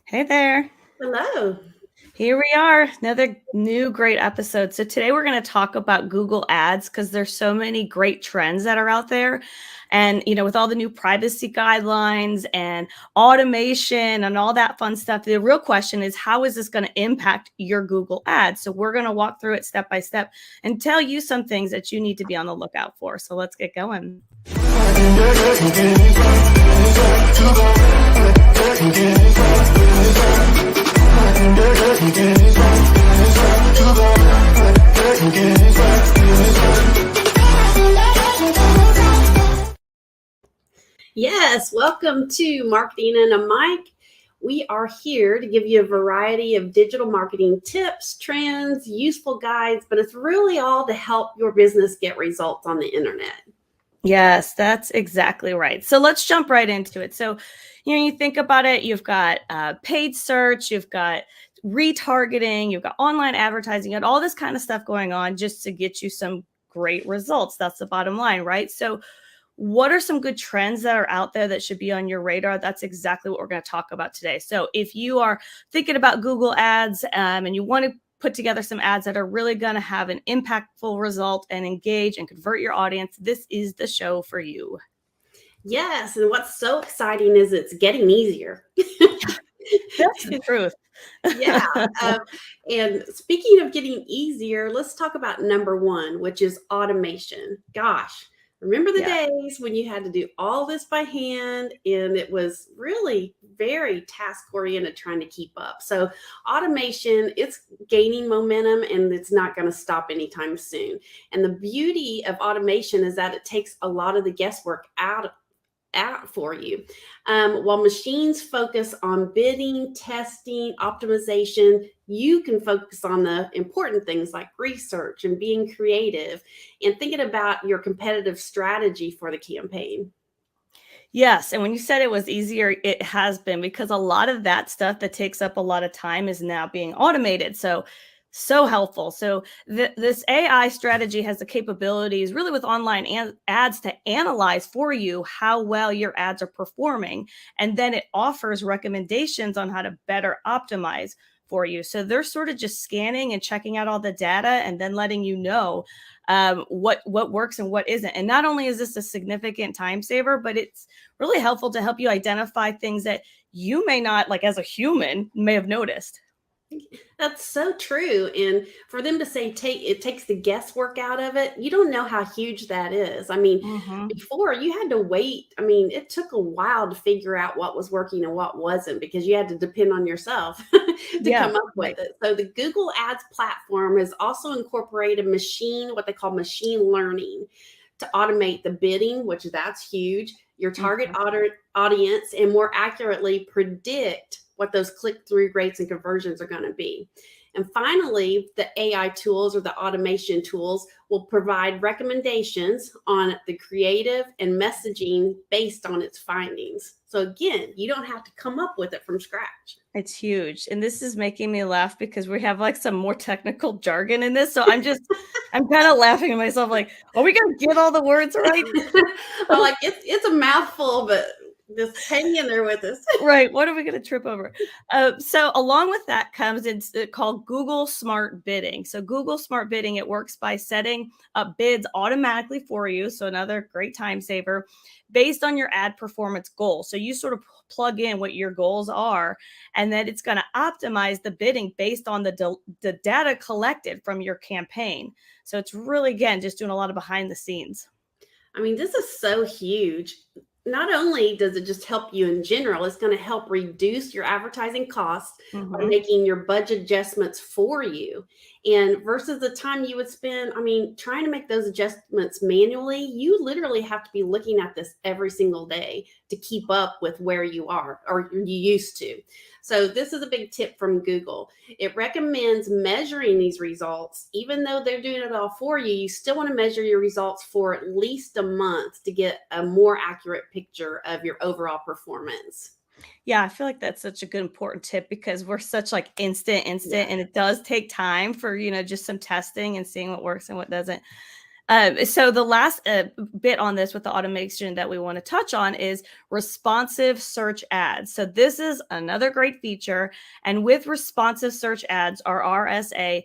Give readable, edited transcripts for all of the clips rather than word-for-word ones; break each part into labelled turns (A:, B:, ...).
A: Hey there.
B: Hello.
A: Here we are, another new great episode. So today we're going to talk about Google Ads because there's so many great trends that are out there. And with all the new privacy guidelines and automation and all that fun stuff, the real question is how is this going to impact your Google Ads? So we're going to walk through it step by step and tell you some things that you need to be on the lookout for. So let's get going.
B: Yes, welcome to Marketing and a Mic. We are here to give you a variety of digital marketing tips, trends, useful guides, but it's really all to help your business get results on the internet.
A: Yes, that's exactly right. So let's jump right into it. So, you think about it, you've got paid search, you've got retargeting, you've got online advertising, you got all this kind of stuff going on just to get you some great results. That's the bottom line, right? So, what are some good trends that are out there that should be on your radar? That's exactly what we're going to talk about today. So, if you are thinking about Google Ads and you want to put together some ads that are really going to have an impactful result and engage and convert your audience, this is the show for you.
B: Yes, and what's so exciting is it's getting easier.
A: That's the truth.
B: Yeah. And speaking of getting easier, let's talk about number one, which is automation. Gosh, remember the
A: Yeah.
B: days when you had to do all this by hand and it was really very task oriented trying to keep up. So, automation, it's gaining momentum and it's not going to stop anytime soon. And the beauty of automation is that it takes a lot of the guesswork out for you. While machines focus on bidding, testing, optimization, you can focus on the important things like research and being creative and thinking about your competitive strategy for the campaign.
A: Yes, and when you said it was easier, it has been because a lot of that stuff that takes up a lot of time is now being automated. So helpful. So this AI strategy has the capabilities really with online ads to analyze for you how well your ads are performing, and then it offers recommendations on how to better optimize for you. So they're sort of just scanning and checking out all the data and then letting you know what works and what isn't. And not only is this a significant time saver, but it's really helpful to help you identify things that you may not, like as a human, may have noticed.
B: That's so true. And for them to say it takes the guesswork out of it, you don't know how huge that is. I mean,
A: Mhm.
B: before you had to wait. I mean, it took a while to figure out what was working and what wasn't because you had to depend on yourself to
A: Yeah,
B: come up with
A: right.
B: it. So the Google Ads platform has also incorporated what they call machine learning to automate the bidding, which that's huge, your target
A: Mhm.
B: audience, and more accurately predict what those click through rates and conversions are going to be. And finally, the AI tools or the automation tools will provide recommendations on the creative and messaging based on its findings. So, again, you don't have to come up with it from scratch.
A: It's huge. And this is making me laugh because we have like some more technical jargon in this. So I'm kind of laughing at myself like, are we going to get all the words right?
B: I'm like, it's a mouthful, but just hang in there with us.
A: Right. What are we going to trip over? So along with that comes it's called Google Smart Bidding. So Google Smart Bidding, it works by setting up bids automatically for you. So another great time saver based on your ad performance goals. So you sort of plug in what your goals are, and then it's going to optimize the bidding based on the data collected from your campaign. So it's really, again, just doing a lot of behind the scenes.
B: I mean, this is so huge. Not only does it just help you in general, it's going to help reduce your advertising costs by
A: Hmm.
B: making your budget adjustments for you. And versus the time you would spend, I mean, trying to make those adjustments manually, you literally have to be looking at this every single day to keep up with where you are or you used to. So, this is a big tip from Google. It recommends measuring these results. Even though they're doing it all for you, you still want to measure your results for at least a month to get a more accurate picture of your overall performance.
A: Yeah, I feel like that's such a good important tip because we're such like instant,
B: Yeah.
A: and it does take time for, just some testing and seeing what works and what doesn't. So the last bit on this with the automation that we want to touch on is responsive search ads. So this is another great feature. And with responsive search ads, or RSA,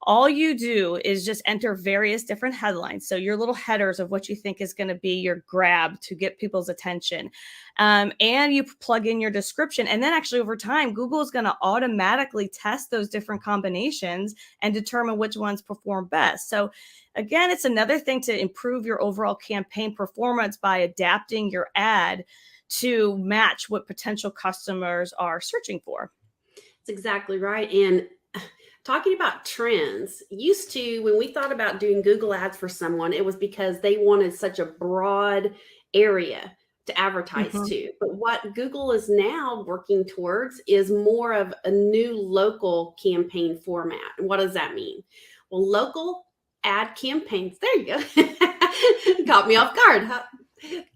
A: all you do is just enter various different headlines. So your little headers of what you think is going to be your grab to get people's attention. And you plug in your description. And then actually over time, Google is going to automatically test those different combinations and determine which ones perform best. So again, it's another thing to improve your overall campaign performance by adapting your ad to match what potential customers are searching for.
B: That's exactly right. And talking about trends, used to, when we thought about doing Google ads for someone, it was because they wanted such a broad area to advertise
A: Mhm.
B: to. But what Google is now working towards is more of a new local campaign format. And what does that mean? Well, local ad campaigns, there you go. Caught me off guard. Huh?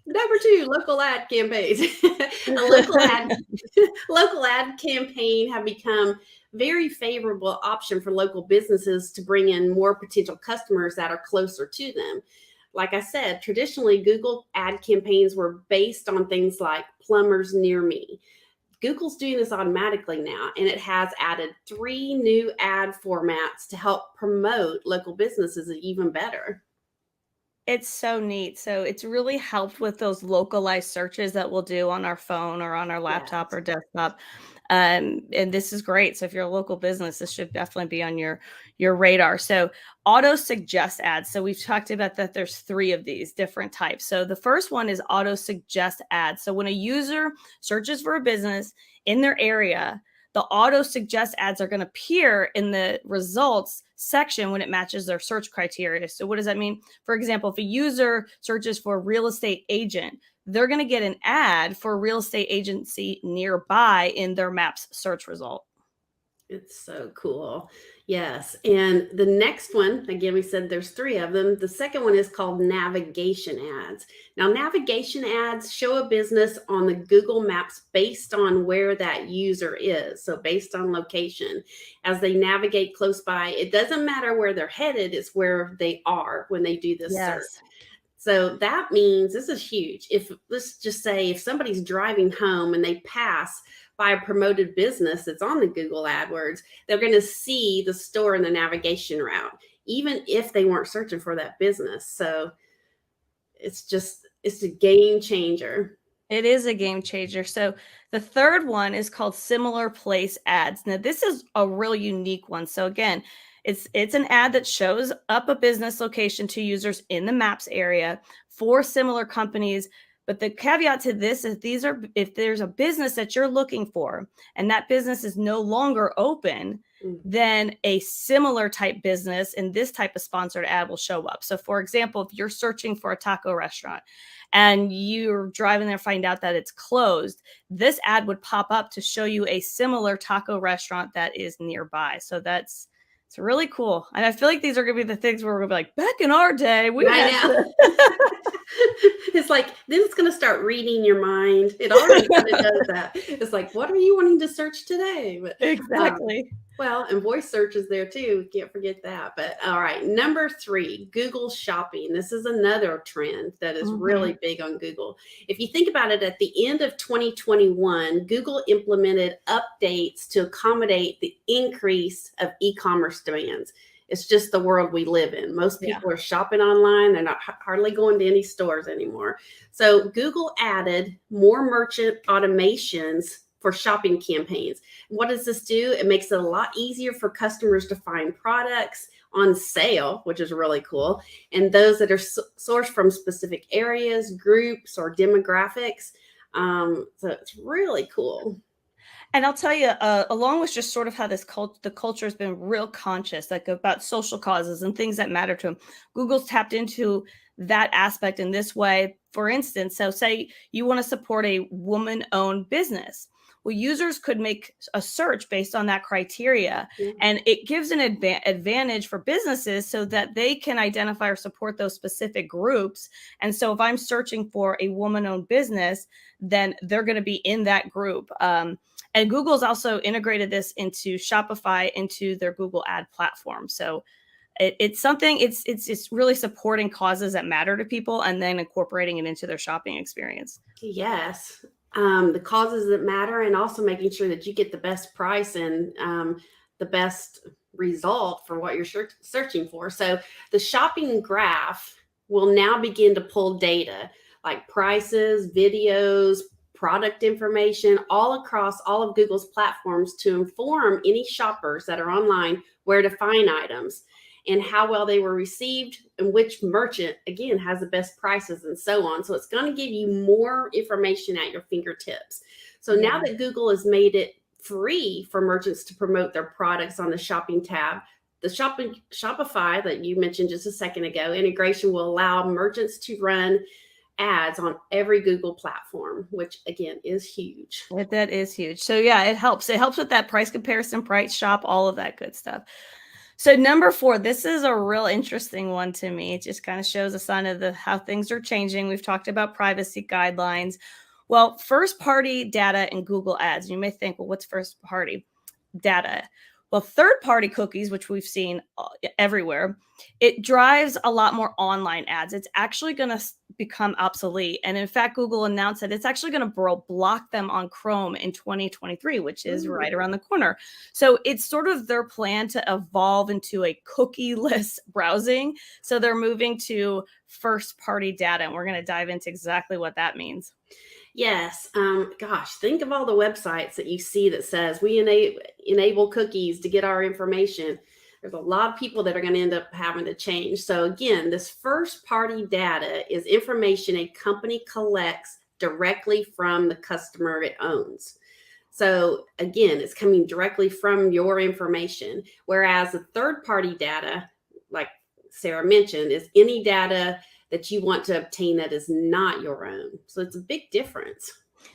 B: Number two, local ad campaigns. Local ad campaign have become very favorable option for local businesses to bring in more potential customers that are closer to them. Like I said, traditionally Google ad campaigns were based on things like plumbers near me. Google's doing this automatically now, and it has added 3 new ad formats to help promote local businesses even better.
A: It's so neat. So it's really helped with those localized searches that we'll do on our phone or on our laptop
B: Yes.
A: or desktop. And this is great. So if you're a local business, this should definitely be on your radar. So auto suggest ads. So we've talked about that there's 3 of these different types. So the first one is auto suggest ads. So when a user searches for a business in their area, the auto suggest ads are going to appear in the results section when it matches their search criteria. So what does that mean? For example, if a user searches for real estate agent, they're going to get an ad for a real estate agency nearby in their Maps search result.
B: It's so cool. Yes. And the next one, again, we said there's 3 of them. The second one is called navigation ads. Now, navigation ads show a business on the Google Maps based on where that user is. So, based on location. As they navigate close by, it doesn't matter where they're headed, it's where they are when they do this search.
A: Yes.
B: So that means this is huge. If let's just say if somebody's driving home and they pass by a promoted business that's on the Google AdWords, they're going to see the store in the navigation route, even if they weren't searching for that business. So it's a game changer.
A: It is a game changer. So the third one is called similar place ads. Now this is a real unique one. So again, it's an ad that shows up a business location to users in the Maps area for similar companies. But the caveat to this is if there's a business that you're looking for and that business is no longer open,
B: Mm.
A: then a similar type business in this type of sponsored ad will show up. So for example, if you're searching for a taco restaurant and you're driving there, find out that it's closed, this ad would pop up to show you a similar taco restaurant that is nearby. So it's really cool. And I feel like these are going to be the things where we're going to be like, back in our day, we
B: I
A: had
B: know. It's like then it's going to start reading your mind. It already kind of does that. It's like, what are you wanting to search today? But
A: exactly.
B: well, and voice search is there too. Can't forget that. But all right, number 3, Google Shopping. This is another trend that is really big on Google. If you think about it, at the end of 2021, Google implemented updates to accommodate the increase of e-commerce demands. It's just the world we live in. Most
A: Yeah.
B: people are shopping online. They're not hardly going to any stores anymore. So Google added more merchant automations for shopping campaigns. What does this do? It makes it a lot easier for customers to find products on sale, which is really cool, and those that are sourced from specific areas, groups, or demographics. So it's really cool.
A: And I'll tell you, along with just sort of how the culture has been real conscious, like about social causes and things that matter to them. Google's tapped into that aspect in this way. For instance, so say you want to support a woman-owned business. Well, users could make a search based on that criteria,
B: Yeah.
A: and it gives an advantage for businesses so that they can identify or support those specific groups. And so, if I'm searching for a woman-owned business, then they're going to be in that group. And Google's also integrated this into Shopify, into their Google ad platform. So It's something, it's really supporting causes that matter to people and then incorporating it into their shopping experience.
B: Yes. The causes that matter, and also making sure that you get the best price and the best result for what you're searching for. So the shopping graph will now begin to pull data like prices, videos, product information all across all of Google's platforms to inform any shoppers that are online where to find items and how well they were received and which merchant, again, has the best prices and so on. So it's going to give you more information at your fingertips. So now that Google has made it free for merchants to promote their products on the shopping tab, the Shopify that you mentioned just a second ago, integration will allow merchants to run ads on every Google platform, which again is huge.
A: That is huge. So yeah, it helps. It helps with that price comparison, price shop, all of that good stuff. So number 4, this is a real interesting one to me. It just kind of shows a sign of how things are changing. We've talked about privacy guidelines. Well, first party data in Google Ads. You may think, well, what's first party data? Well, third-party cookies, which we've seen everywhere, it drives a lot more online ads. It's actually going to become obsolete. And in fact, Google announced that it's actually going to block them on Chrome in 2023, which is right around the corner. So it's sort of their plan to evolve into a cookie-less browsing. So they're moving to first-party data, and we're going to dive into exactly what that means.
B: Yes. Gosh, think of all the websites that you see that says we enable cookies to get our information. There's a lot of people that are going to end up having to change. So again, this first party data is information a company collects directly from the customer it owns. So again, it's coming directly from your information. Whereas the third party data, like Sarah mentioned, is any data that you want to obtain that is not your own. So it's a big difference.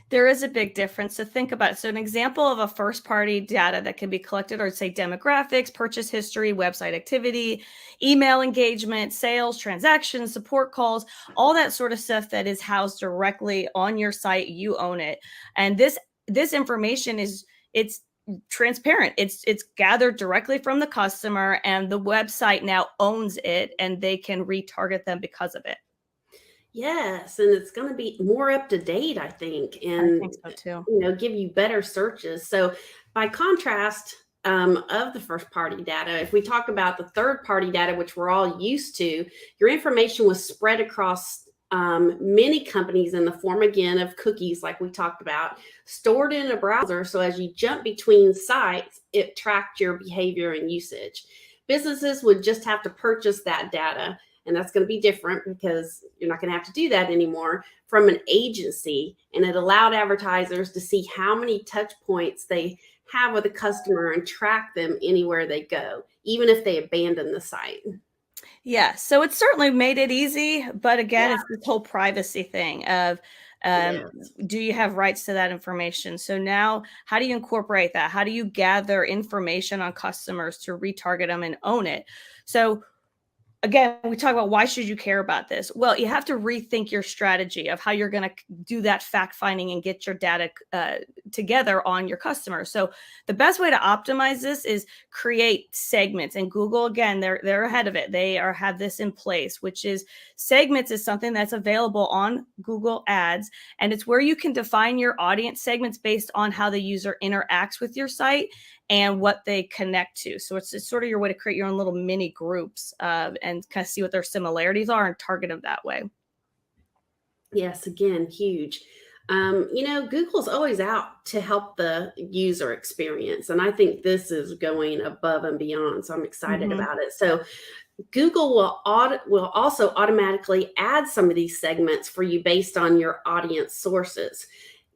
A: There is a big difference. So think about it. So an example of a first party data that can be collected are, say, demographics, purchase history, website activity, email engagement, sales, transactions, support calls, all that sort of stuff that is housed directly on your site. You own it. And this information it's transparent. It's gathered directly from the customer, and the website now owns it, and they can retarget them because of it.
B: Yes, and it's going to be more up to date, I think, and
A: I think so too.
B: give you better searches. So, by contrast of the first party data, if we talk about the third party data, which we're all used to, your information was spread across many companies in the form, again, of cookies, like we talked about, stored in a browser. So as you jump between sites, it tracked your behavior and usage. Businesses would just have to purchase that data, and that's going to be different because you're not going to have to do that anymore, from an agency. And it allowed advertisers to see how many touch points they have with a customer and track them anywhere they go, even if they abandon the site.
A: Yeah, so it certainly made it easy, but again, it's this whole privacy thing of do you have rights to that information? So now, how do you incorporate that? How do you gather information on customers to retarget them and own it? So again, we talk about why should you care about this? Well, you have to rethink your strategy of how you're going to do that fact finding and get your data together on your customers. So the best way to optimize this is create segments. And Google, again, they're ahead of it. They have this in place, which is segments is something that's available on Google Ads, and it's where you can define your audience segments based on how the user interacts with your site and what they connect to. So it's sort of your way to create your own little mini groups and kind of see what their similarities are and target them that way.
B: Yes, again, huge. Google's always out to help the user experience. And I think this is going above and beyond. So I'm excited about it. So Google will also automatically add some of these segments for you based on your audience sources.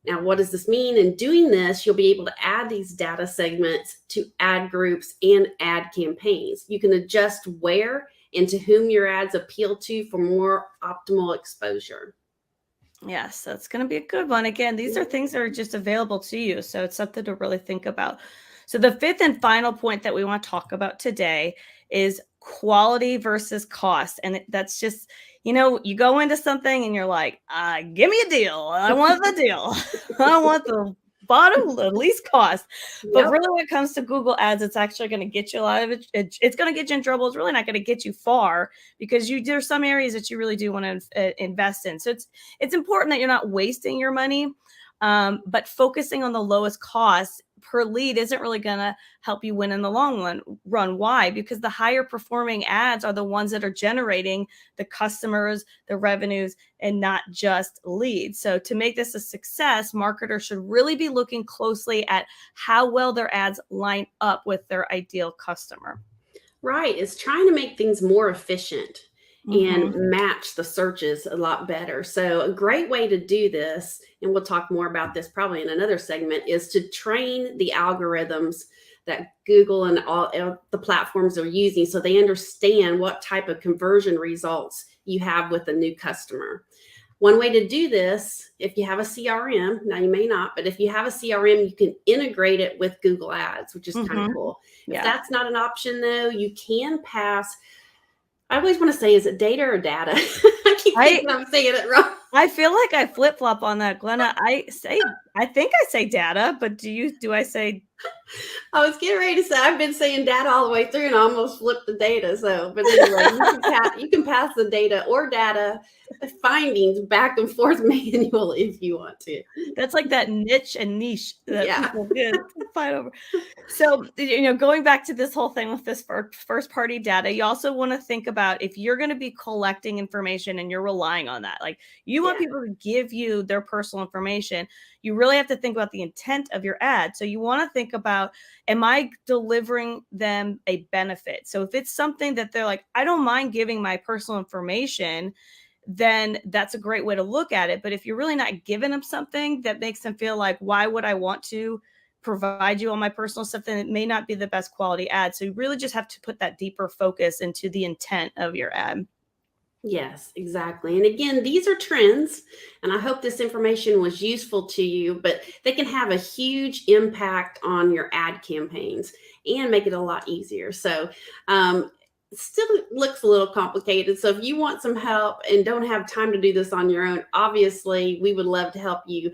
B: Now, what does this mean? In doing this, you'll be able to add these data segments to ad groups and ad campaigns. You can adjust where and to whom your ads appeal to for more optimal exposure.
A: Yes, that's going to be a good one. Again, these are things that are just available to you. So it's something to really think about. So the fifth and final point that we want to talk about today is quality versus cost. And that's just, you go into something and you're like, give me a deal. I want the deal. I want the bottom, the least cost. But
B: Yep.
A: really when it comes to Google Ads, it's actually going to get you a lot of it. It's going to get you in trouble. It's really not going to get you far because there's some areas that you really do want to invest in. So it's important that you're not wasting your money, but focusing on the lowest cost per lead isn't really going to help you win in the long run. Why? Because the higher performing ads are the ones that are generating the customers, the revenues, and not just leads. So to make this a success, marketers should really be looking closely at how well their ads line up with their ideal customer.
B: Right. It's trying to make things more efficient and
A: Mhm.
B: match the searches a lot better. So a great way to do this, and we'll talk more about this probably in another segment, is to train the algorithms that Google and all the platforms are using so they understand what type of conversion results you have with a new customer. One way to do this, if you have a CRM, now you may not, but if you have a CRM, you can integrate it with Google Ads, which is kind of
A: Mhm.
B: cool. If
A: Yeah.
B: that's not an option though, you can pass. I always want to say, is it data or data? I keep thinking I'm saying it wrong.
A: I feel like I flip-flop on that, Glenna. I think I say data, but do I say
B: I was getting ready to say I've been saying data all the way through, and I almost flipped the data. So, but anyway, you can pass the data or data findings back and forth manually if you want to.
A: that's like that niche that
B: Yeah.
A: people get fight over. So, going back to this whole thing with this first party data, you also want to think about if you're going to be collecting information and you're relying on that. Like you want
B: Yeah.
A: people to give you their personal information. You really have to think about the intent of your ad. So you want to think about, am I delivering them a benefit? So if it's something that they're like, I don't mind giving my personal information, then that's a great way to look at it. But if you're really not giving them something that makes them feel like, why would I want to provide you all my personal stuff, then it may not be the best quality ad. So you really just have to put that deeper focus into the intent of your ad.
B: Yes, exactly. And again, these are trends, and I hope this information was useful to you, but they can have a huge impact on your ad campaigns and make it a lot easier. So, it still looks a little complicated. So if you want some help and don't have time to do this on your own, obviously we would love to help you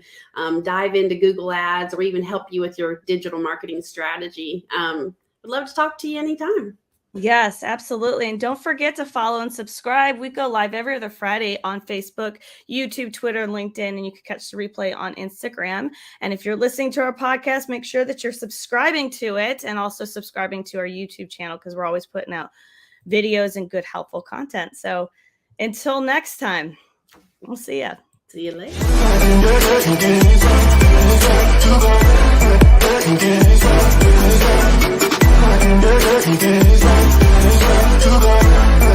B: dive into Google Ads or even help you with your digital marketing strategy. Would love to talk to you anytime.
A: Yes, absolutely. And don't forget to follow and subscribe. We go live every other Friday on Facebook, YouTube, Twitter, and LinkedIn, and you can catch the replay on Instagram. And if you're listening to our podcast, make sure that you're subscribing to it and also subscribing to our YouTube channel because we're always putting out videos and good, helpful content. So until next time, we'll see ya.
B: See you later.
C: To the